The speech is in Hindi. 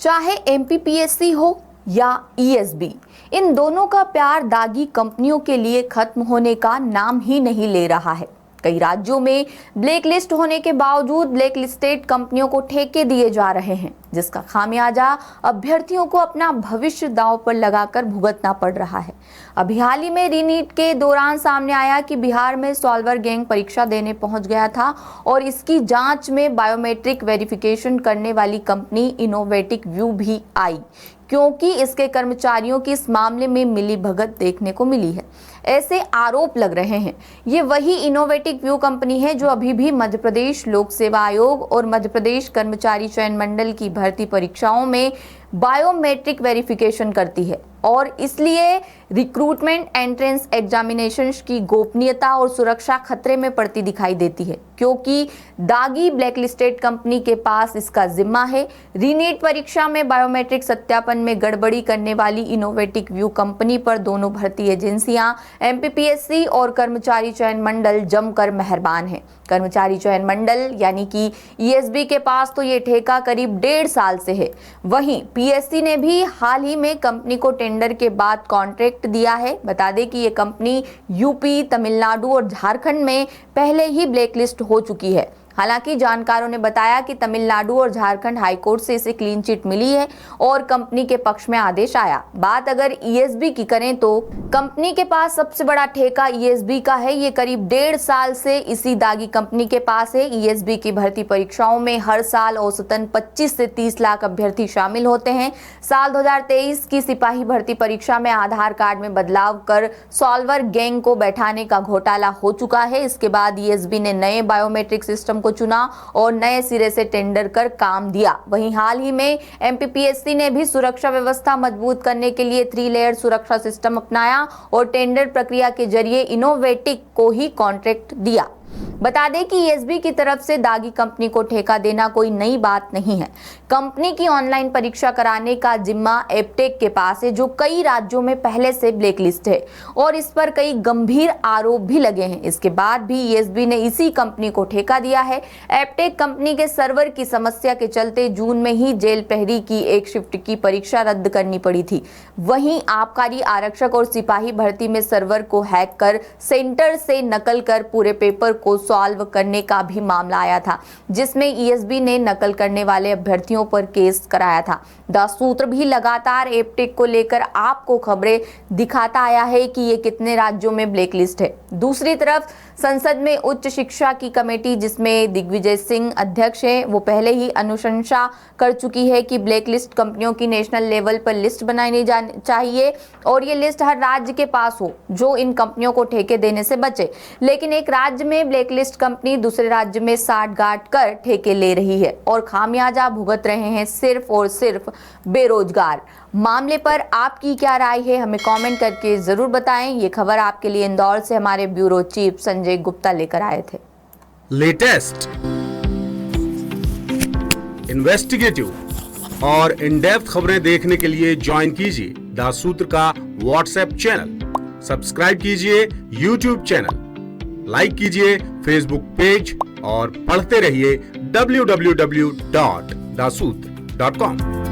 चाहे एमपीपीएससी हो या ईएसबी, इन दोनों का प्यार दागी कंपनियों के लिए खत्म होने का नाम ही नहीं ले रहा है। कई राज्यों में ब्लैक लिस्ट होने के बावजूद ब्लैक लिस्टेड कंपनियों को ठेके दिए जा रहे हैं, जिसका खामियाजा अभ्यर्थियों को अपना भविष्य दांव पर लगाकर भुगतना पड़ रहा है। अभी हाल ही में रीनीट के दौरान सामने आया कि बिहार में सॉल्वर गैंग परीक्षा देने पहुंच गया था और इसकी जांच में बायोमेट्रिक वेरिफिकेशन करने वाली कंपनी इनोवेटिक व्यू भी आई, क्योंकि इसके कर्मचारियों की इस मामले में मिलीभगत देखने को मिली है। ऐसे आरोप लग रहे हैं ये वही इनोवेटिक व्यू कंपनी है जो अभी भी मध्य प्रदेश लोक सेवा आयोग और मध्य प्रदेश कर्मचारी चयन मंडल की भर्ती परीक्षाओं में बायोमेट्रिक वेरिफिकेशन करती है और इसलिए रिक्रूटमेंट एंट्रेंस एग्जामिनेशंस की गोपनीयता और सुरक्षा खतरे में पड़ती दिखाई देती है, क्योंकि दागी ब्लैकलिस्टेड कंपनी के पास इसका जिम्मा है। रीनीट परीक्षा में बायोमेट्रिक सत्यापन में गड़बड़ी करने वाली इनोवेटिक व्यू कंपनी पर दोनों भर्ती एजेंसियां एमपीपीएससी और कर्मचारी चयन मंडल जमकर मेहरबान है। कर्मचारी चयन मंडल यानी कि ईएसबी के पास तो ये ठेका करीब 1.5 साल से है। वहीं पीएससी ने भी हाल ही में कंपनी को टेंडर के बाद कॉन्ट्रैक्ट दिया है। बता दें कि ये कंपनी यूपी, तमिलनाडु और झारखंड में पहले ही ब्लैकलिस्ट हो चुकी है। हालांकि जानकारों ने बताया कि तमिलनाडु और झारखंड हाईकोर्ट से इसे क्लीन चिट मिली है और कंपनी के पक्ष में आदेश आया। बात अगर ईएसबी की करें तो कंपनी के पास सबसे बड़ा ठेका ईएसबी का है। ये करीब 1.5 साल से इसी दागी कंपनी के पास है। ईएसबी की भर्ती परीक्षाओं में हर साल औसतन 25 से 30 लाख अभ्यर्थी शामिल होते हैं। साल 2023 की सिपाही भर्ती परीक्षा में आधार कार्ड में बदलाव कर सॉल्वर गैंग को बैठाने का घोटाला हो चुका है। इसके बाद ईएसबी ने नए बायोमेट्रिक सिस्टम को चुना और नए सिरे से टेंडर कर काम दिया। वहीं हाल ही में एमपीपीएससी ने भी सुरक्षा व्यवस्था मजबूत करने के लिए 3 लेयर सुरक्षा सिस्टम अपनाया और टेंडर प्रक्रिया के जरिए इनोवेटिक को ही कॉन्ट्रैक्ट दिया। बता दें कि ईएसबी की तरफ से दागी कंपनी को ठेका देना कोई नई बात नहीं है। कंपनी की ऑनलाइन परीक्षा कराने का जिम्मा एप्टेक के पास है, जो कई राज्यों में पहले से ब्लैकलिस्ट है और इस पर कई गंभीर आरोप भी लगे हैं। इसके बाद भी ईएसबी ने इसी कंपनी को ठेका दिया है। एप्टेक कंपनी के सर्वर की समस्या के चलते जून में ही जेल प्रहरी की एक शिफ्ट की परीक्षा रद्द करनी पड़ी थी। वहीं आबकारी आरक्षक और सिपाही भर्ती में सर्वर को हैक कर सेंटर से नकल कर पूरे पेपर को सॉल्व करने का भी मामला आया था, जिसमें ईएसबी ने नकल करने वाले अभ्यर्थियों पर केस कराया था। द सूत्र भी लगातार एप्टेक को लेकर आपको खबरें दिखाता आया है कि ये कितने राज्यों में ब्लैकलिस्ट है। दूसरी तरफ संसद में उच्च शिक्षा की कमेटी, जिसमें दिग्विजय सिंह अध्यक्ष हैं, वो पहले ही अनुशंसा कर चुकी है कि ब्लैकलिस्ट कंपनियों की नेशनल लेवल पर लिस्ट बनाई जानी चाहिए और ये लिस्ट हर राज्य के पास हो जो इन कंपनियों को ठेके देने से बचे। लेकिन एक राज्य में ब्लैकलिस्ट कंपनी दूसरे राज्य में साठगांठ कर ठेके ले रही है और खामियाजा भुगत रहे हैं सिर्फ और सिर्फ बेरोजगार। मामले पर आपकी क्या राय है, हमें कमेंट करके जरूर बताएं। ये खबर आपके लिए इंदौर से हमारे ब्यूरो चीफ संजय गुप्ता लेकर आए थे। लेटेस्ट, इन्वेस्टिगेटिव और इन डेप्थ खबरें देखने के लिए ज्वाइन कीजिए द सूत्र का व्हाट्सएप चैनल, सब्सक्राइब कीजिए यूट्यूब चैनल, लाइक कीजिए फेसबुक पेज और पढ़ते रहिए www.daसूत्र.com।